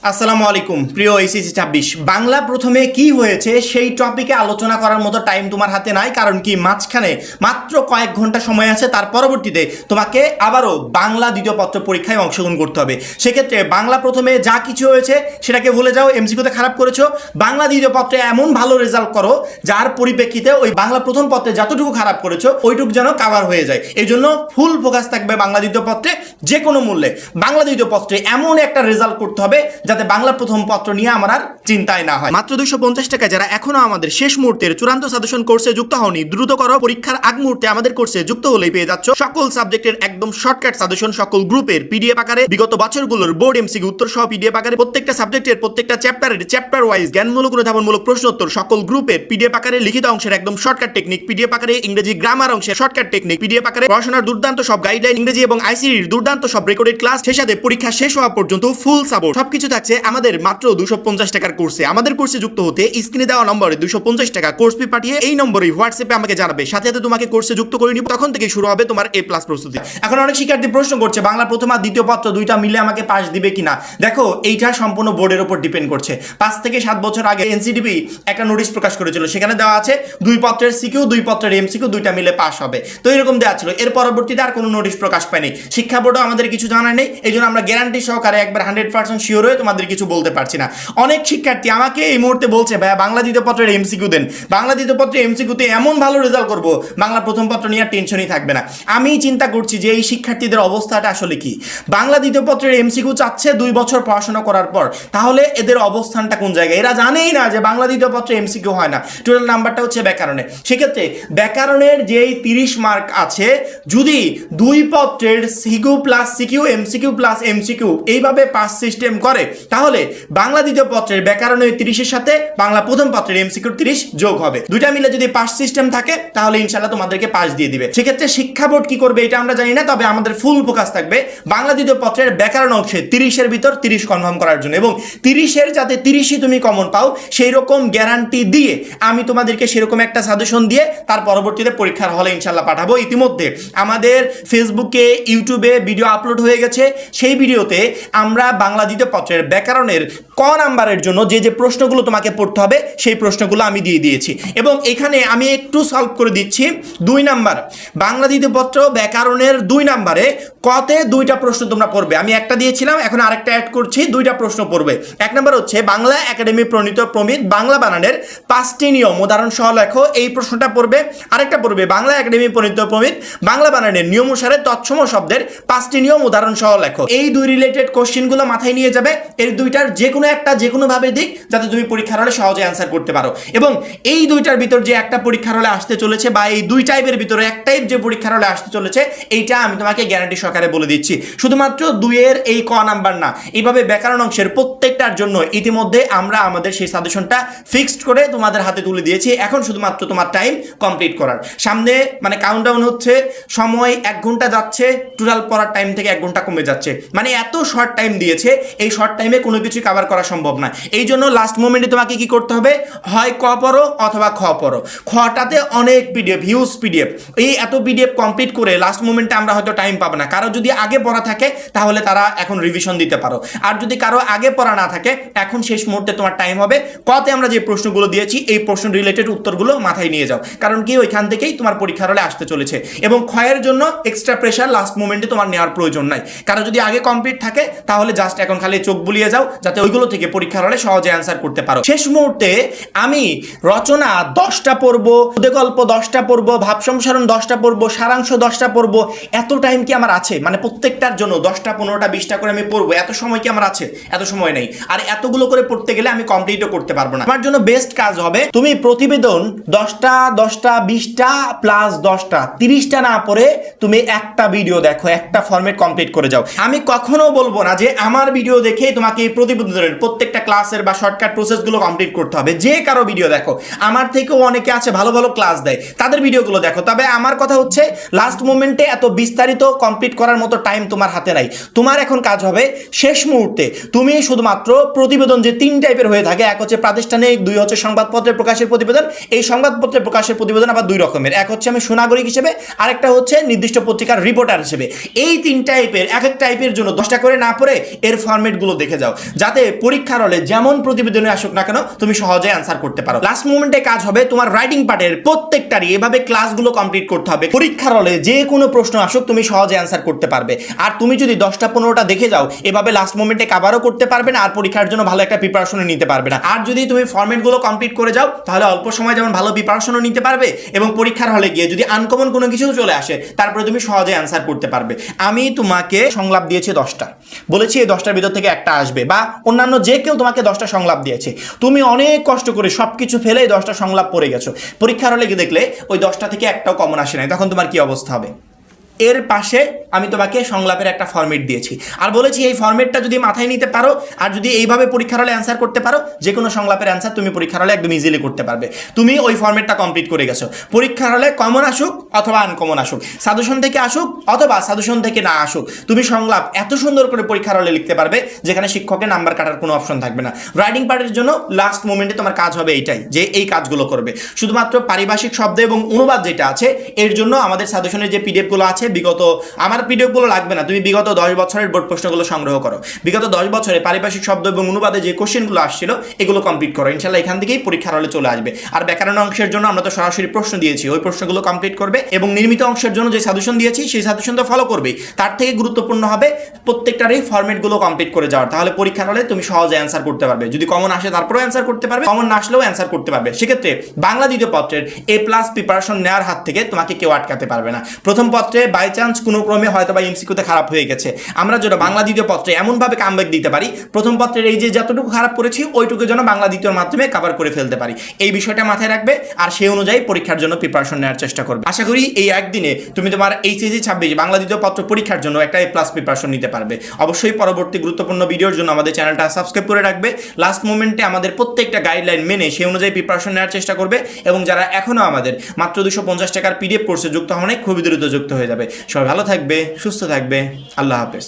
আসসালামু আলাইকুম প্রিয় এইচএসসি 26 বাংলা প্রথমে কি হয়েছে সেই টপিকে আলোচনা করার মতো টাইম তোমার হাতে নাই। কারণ কি মাঝখানে মাত্র কয়েক ঘন্টা সময় আছে, তার পরবর্তীতে তোমাকে আবারও বাংলা দ্বিতীয় পত্র পরীক্ষায় অংশগ্রহণ করতে হবে। সেক্ষেত্রে বাংলা প্রথমে যা কিছু হয়েছে সেটাকে ভুলে যাও, এমসিকিউতে খারাপ করেছো। বাংলা দ্বিতীয় পত্রে এমন ভালো রেজাল্ট করো যার পরিপ্রেক্ষিতে ওই বাংলা প্রথম পত্রে যতটুকু খারাপ করেছো ওইটুকু যেন কাভার হয়ে যায়। এই জন্য ফুল ফোকাস থাকবে বাংলা দ্বিতীয় পত্রে। যে কোনো মূল্যে বাংলা দ্বিতীয় পত্রে এমন একটা রেজাল্ট করতে হবে যাতে বাংলা প্রথম পত্র নিয়ে আমার আর চিন্তায় না হয়। মাত্র 250 টাকা যারা এখনো আমাদের শেষ মুহূর্তের চূড়ান্ত সাজেশন কোর্সে যুক্ত হওনি, দ্রুত করো। পরীক্ষার আগ মুহূর্তে আমাদের কোর্সে যুক্ত হলেই পেয়ে যাচ্ছ সকল সাবজেক্টের একদম শর্টকাট সাজেশন, সকল গ্রুপের পিডিএফ আকারে, বিগত বছরগুলোর বোর্ড এমসিকিউ উত্তর সহ পিডিএফ আকারে, প্রত্যেকটা সাবজেক্টের প্রত্যেকটা চ্যাপ্টারের চ্যাপ্টার ওয়াইজ জ্ঞানমূলক অনুধাবনমূলক প্রশ্নোত্তর সকল গ্রুপের পিডিএফ আকারে, লিখিত অংশের একদম শর্টকাট টেকনিক পিডিএফ আকারে, ইংরেজি গ্রামার অংশের শর্টকাট টেকনিক পিডিএফ আকারে, পড়াশোনার দুর্দান্ত সব গাইডলাইন, ইংরেজি এবং আইসিটির দুর্দান্ত সব রেকর্ডেড ক্লাস, সেই সাথে পরীক্ষা শেষ হওয়া পর্যন্ত ফুল সাপোর্ট সবকিছু থাকছে আমাদের মাত্র 250 টাকার কোর্সে। আমাদের কোর্সে যুক্ত হতে স্ক্রিনে দেওয়া নম্বরে 250 টাকা কোর্স ফি পাঠিয়ে এই নম্বরে হোয়াটসঅ্যাপে আমাকে জানাবে, সাথে সাথে তোমাকে কোর্সে যুক্ত করে নিব। তখন থেকে শুরু হবে তোমার A+ প্রস্তুতি। এখন অনেক শিক্ষার্থী প্রশ্ন করছে বাংলা প্রথম আর দ্বিতীয় পত্র দুইটা মিলে আমাকে পাস দিবে কিনা। দেখো এইটা সম্পূর্ণ বোর্ডের উপর ডিপেন্ড করছে। 5 থেকে 7 বছর আগে এনসিটিভি একটা নোটিশ প্রকাশ করেছিল, সেখানে দেওয়া আছে দুই পত্রের সিকিউ দুই পত্রের এমসিকিউ দুইটা মিলে পাস হবে। তো এরকম দেওয়া ছিল। এর পরবর্তীতে আর কোনো নোটিশ প্রকাশ পায়নি। শিক্ষা বোর্ডও আমাদের কিছু জানায় নেই। এই জন্য আমরা গ্যারান্টি সহকারে একবার 100% শিওর হয়ে তোমাদের কিছু বলতে পারছি না। অনেক শিক্ষার্থী আমাকে এই মুহূর্তে বলছে ভাইয়া বাংলা দ্বিতীয় পত্রের এমসিকিউ দেন, বাংলা দ্বিতীয় পত্রের এমসিকিউতে এমন ভালো রেজাল্ট করব বাংলা প্রথম পত্র নিয়ে আর টেনশনই থাকবে না। আমি চিন্তা করছি যে এই শিক্ষার্থীদের অবস্থাটা আসলে কি। বাংলা দ্বিতীয় পত্রের এমসিকিউ চাচ্ছে 2 বছর পড়াশোনা করার পর, তাহলে এদের অবস্থানটা কোন জায়গায়? এরা জানেই না যে বাংলা দ্বিতীয় পত্রে এমসিকিউ হয় না। টোটাল নাম্বারটা হচ্ছে ব্যাকরণে। সেক্ষেত্রে ব্যাকরণের যেই 30 মার্ক আছে, যদি 2 পত্রের CQ plus CQ MCQ plus MCQ এইভাবে পাস সিস্টেম করে, তাহলে বাংলা দ্বিতীয় পত্রের ব্যাকরণের 30-এর সাথে বাংলা প্রথম পত্রের এমসিকিউ 30 যোগ হবে। দুইটা মিলে যদি পাস সিস্টেম থাকে তাহলে ইনশাআল্লাহ তোমাদেরকে পাস দিয়ে দিবে। সেক্ষেত্রে শিক্ষা বোর্ড কি করবে এটা আমরা জানি না, তবে আমাদের ফুল ফোকাস থাকবে বাংলা দ্বিতীয় পত্রের ব্যাকরণ অংশে 30-এর ভিতর 30 কনফার্ম করার জন্য, এবং 30-এর যাতে 30ই তুমি কমন পাও সেই রকম গ্যারান্টি দিয়ে আমি তোমাদেরকে সেরকম একটা সাজেশন দিয়ে তার পরবর্তীতে পরীক্ষার হলে ইনশাআল্লাহ পাঠাবো। ইতিমধ্যে আমাদের ফেসবুকে ইউটিউবে ভিডিও আপলোড হয়ে গেছে। সেই ভিডিওতে আমরা বাংলা দ্বিতীয় পত্রের ব্যাকরণের ক নাম্বারের জন্য যে যে প্রশ্নগুলো তোমাকে পড়তে হবে সেই প্রশ্নগুলো আমি দিয়ে দিয়েছি, এবং এখানে আমি একটু সলভ করে দিচ্ছি। 2 নাম্বার বাংলা দ্বিতীয় পত্র ব্যাকরণের 2 নাম্বারে কতে 2টা প্রশ্ন তোমরা পড়বে। আমি একটা দিয়েছিলাম, এখন আরেকটা অ্যাড করছি, 2টা প্রশ্ন পড়বে। 1 নাম্বার হচ্ছে বাংলা একাডেমি প্রণীত প্রমিত বাংলা বানানের 5টি নিয়ম উদাহরণ সহ লেখো, এই প্রশ্নটা পড়বে। আরেকটা পড়বে বাংলা একাডেমি প্রণীত প্রমিত বাংলা বানানের নিয়ম অনুসারে তৎসম শব্দের 5টি নিয়ম উদাহরণ সহ লেখো। এই 2 রিলেটেড কোশ্চেনগুলো মাথায় নিয়ে যাবে। এর 2টার যে কোনো একটা যে কোনো ভাবে দিক যাতে তুমি পরীক্ষার হলে সহজে অ্যান্সার করতে পারো। এবং এই 2টার ভিতর যে একটা পরীক্ষার হলে আসতে চলেছে, বা এই 2 টাইপের ভিতরে এক টাইপ যে পরীক্ষার হলে আসতে চলেছে, এইটা আমি তোমাকে গ্যারান্টি সহকারে বলে দিচ্ছি। শুধুমাত্র 2-এর এই ক নাম্বার না, এইভাবে ব্যাকরণ অংশের প্রত্যেকটার জন্য ইতিমধ্যে আমরা আমাদের সেই সাজেশনটা ফিক্সড করে তোমাদের হাতে তুলে দিয়েছি। এখন শুধুমাত্র তোমার টাইম কমপ্লিট করার। সামনে মানে কাউন্টডাউন হচ্ছে, সময় 1 ঘন্টা যাচ্ছে, টোটাল পড়ার টাইম থেকে 1 ঘন্টা কমে যাচ্ছে। মানে এত শর্ট টাইম দিয়েছে, এই শর্ট টাইমে কোনো কিছু কভার করা সম্ভব না। এই জন্য লাস্ট মোমেন্টে তোমাকে কি করতে হবে, হয় ক পড়ো অথবা খ পড়ো। খটাতে অনেক পিডিএফ, হিউজ পিডিএফ, এই এত পিডিএফ কমপ্লিট করে লাস্ট মোমেন্টে আমরা হয়তো টাইম পাবো না। কারো যদি আগে পড়া থাকে তাহলে তারা এখন রিভিশন দিতে পারো, আর যদি কারো আগে পড়া না থাকে এখন শেষ মুহূর্তে তোমার টাইম হবে। কতে আমরা যে প্রশ্নগুলো দিয়েছি এই প্রশ্ন রিলেটেড উত্তরগুলো মাথায় নিয়ে যাও, কারণ কি ওইখান থেকেই তোমার পরীক্ষার হলে আসতে চলেছে। এবং ক্ষয়ের জন্য এক্সট্রা প্রেশার লাস্ট মোমেন্টে তোমার নেওয়ার প্রয়োজন নাই। কারো যদি আগে কমপ্লিট থাকে তাহলে জাস্ট এখন খালি চোখ বুলিয়ে যাও, যাতে ওইগুলো থেকে পরীক্ষার হলে সহজে অ্যান্সার করতে পারো। শেষ মুহূর্তে আমি রচনা 10টা পড়বো, গল্প 10টা পড়বো, ভাব সম্প্রসারণ 10টা পড়বো, সারাংশ 10টা পড়বো। এত টাইম কি আমার আছে? মানে প্রত্যেকটার জন্য 10টা 15টা 20টা করে আমি পড়বো, এত সময় কি আমার আছে? এত সময় নেই। আর এতগুলো করে পড়তে গেলে আমি কমপ্লিটও করতে পারবো না। আমার জন্য বেস্ট কাজ হবে তুমি প্রতিবেদন 10টা 20টা প্লাস 10টা 30টা না পড়ে তুমি একটা ভিডিও দেখো, একটা ফরম্যাট কমপ্লিট করে যাও। আমি কখনো বলবো না যে আমার ভিডিও দেখে তোমাকে এই প্রতিবেদনের প্রত্যেকটা ক্লাসের ক্লাসের বা শর্টকাট প্রসেসগুলো কমপ্লিট করতে হবে। যে কারো ভিডিও দেখো, আমার থেকেও অনেকে আছে ভালো ভালো ক্লাস দেয়, তাদের ভিডিওগুলো দেখো। তবে আমার কথা হচ্ছে লাস্ট মোমেন্টে এত বিস্তারিত কমপ্লিট করার মতো টাইম তোমার হাতে নাই। তোমার এখন কাজ হবে শেষ মুহূর্তে তুমি শুধুমাত্র প্রতিবেদন যে 3 টাইপের হয়ে থাকে, এক হচ্ছে প্রাতিষ্ঠানিক, 2 হচ্ছে সংবাদপত্রের প্রকাশের প্রতিবেদন। এই সংবাদপত্রের প্রকাশের প্রতিবেদন আবার 2 রকমের, এক হচ্ছে আমি সুনাগরিক হিসেবে, আরেকটা হচ্ছে নির্দিষ্ট পত্রিকার রিপোর্টার হিসেবে। এই 3 টাইপের এক এক টাইপের জন্য 10টা করে না পড়ে এর ফরম্যাটগুলো দেখে যাও, যাতে পরীক্ষার হলে যেমন প্রতিবেদনে আসুক না কেন তুমি সহজে অ্যান্সার করতে পারো। লাস্ট মোমেন্টে কাজ হবে তোমার রাইটিং পার্টের প্রত্যেকটারই এভাবে ক্লাসগুলো কমপ্লিট করতে হবে। পরীক্ষার হলে যে কোনো প্রশ্ন আসুক তুমি সহজে অ্যান্সার করতে পারবে। আর তুমি যদি 10টা 15টা দেখে যাও, এভাবে লাস্ট মোমেন্টে কাভারও করতে পারবে না, আর পরীক্ষার জন্য ভালো একটা প্রিপারেশনও নিতে পারবে না। আর যদি তুমি ফরম্যাটগুলো কমপ্লিট করে যাও, তাহলে অল্প সময় যেমন ভালো প্রিপারেশনও নিতে পারবে, এবং পরীক্ষার হলে গিয়ে যদি আনকমন কোনো কিছু চলে আসে তারপরে তুমি সহজে অ্যান্সার করতে পারবে। আমি তোমাকে সংলাপ দিয়েছি 10টা, বলেছি এই 10টার ভিতর থেকে একটা আসবে, বা অন্যান্য যে কেউ তোমাকে 10টা সংলাপ দিয়েছে, তুমি অনেক কষ্ট করে সবকিছু ফেলে 10টা সংলাপ পড়ে গেছো, পরীক্ষার হলে গিয়ে দেখলে ওই 10টা থেকে একটাও কমন আসে নাই, তখন তোমার কি অবস্থা হবে? এর পাশে আমি তোমাকে সংলাপের একটা ফরম্যাট দিয়েছি, আর বলেছি এই ফরম্যাটটা যদি মাথায় নিতে পারো আর যদি এইভাবে পরীক্ষার হলে অ্যান্সার করতে পারো, যে কোনো সংলাপের অ্যান্সার তুমি পরীক্ষার হলে একদম ইজিলি করতে পারবে। তুমি ওই ফরম্যাটটা কমপ্লিট করে গেছো। পরীক্ষার হলে কমন আসুক অথবা আনকমন আসুক, সাজেশন থেকে আসুক অথবা সাজেশন থেকে না আসুক, তুমি সংলাপ এত সুন্দর করে পরীক্ষার হলে লিখতে পারবে যেখানে শিক্ষকের নাম্বার কাটার কোনো অপশন থাকবে না। রাইটিং পার্টের জন্য লাস্ট মোমেন্টে তোমার কাজ হবে এইটাই, যে এই কাজগুলো করবে। শুধুমাত্র পারিভাষিক শব্দ এবং অনুবাদ যেটা আছে এর জন্য আমাদের সাজেশনের যে পিডিএফগুলো আছে, বিগত আমার পিডিএফগুলো লাগবে না, তুমি বিগত 10 বছরের বোর্ড প্রশ্নগুলো সংগ্রহ করো। বিগত 10 বছরে পারিভাষিক শব্দ এবং অনুবাদে যে কোশ্চেনগুলো আসছিল এগুলো কমপ্লিট করো, ইনশাল্লাহ এখান থেকেই পরীক্ষার হলে চলে আসবে। আর ব্যাকরণ অংশের জন্য আমরা তো সরাসরি প্রশ্ন দিয়েছি, ওই প্রশ্নগুলো কমপ্লিট করবে, এবং নির্মিত অংশের জন্য যে সাজেশন দিয়েছি সেই সাজেশন তো ফলো করবে। তার থেকে গুরুত্বপূর্ণ হবে প্রত্যেকটারই ফরম্যাটগুলো কমপ্লিট করে যাওয়ার, তাহলে পরীক্ষার হলে তুমি সহজে অ্যান্সার করতে পারবে। যদি কমন আসে তারপরেও অ্যান্সার করতে পারবে, কমন না আসলেও অ্যান্সার করতে পারবে। সেক্ষেত্রে বাংলা দ্বিতীয় পত্রের A+ প্রিপারেশন নেওয়ার হাত থেকে তোমাকে কেউ আটকাতে পারবে না। প্রথম পত্রে বাই চান্স কোনো ক্রমে হয়তো বা এমসিকিউতে খারাপ হয়ে গেছে, আমরা যেটা বাংলা দ্বিতীয় পত্রে এমনভাবে কামব্যাক দিতে পারি, প্রথম পত্রের এই যে যতটুকু খারাপ করেছি ওইটুকু যেন বাংলা দ্বিতীয়র মাধ্যমে কভার করে ফেলতে পারি। এই বিষয়টা মাথায় রাখবে আর সেই অনুযায়ী পরীক্ষার জন্য প্রিপারেশন নেওয়ার চেষ্টা করবে। আশা করি এই একদিনে তুমি তোমার HSC 26 বাংলা দ্বিতীয় পত্র পরীক্ষার জন্য একটা A+ প্রিপারেশন নিতে পারবে। অবশ্যই পরবর্তী গুরুত্বপূর্ণ ভিডিওর জন্য আমাদের চ্যানেলটা সাবস্ক্রাইব করে রাখবে। লাস্ট মোমেন্টে আমাদের প্রত্যেকটা গাইডলাইন মেনে সেই অনুযায়ী প্রিপারেশন নেওয়ার চেষ্টা করবে, এবং যারা এখনও আমাদের মাত্র 250 টাকার PDF কোর্সে যুক্ত হওয়া নাই, খুবই দ্রুত যুক্ত হয়ে যাবে। সবাই ভালো থাকবে, সুস্থ থাকবে, আল্লাহ হাফেজ।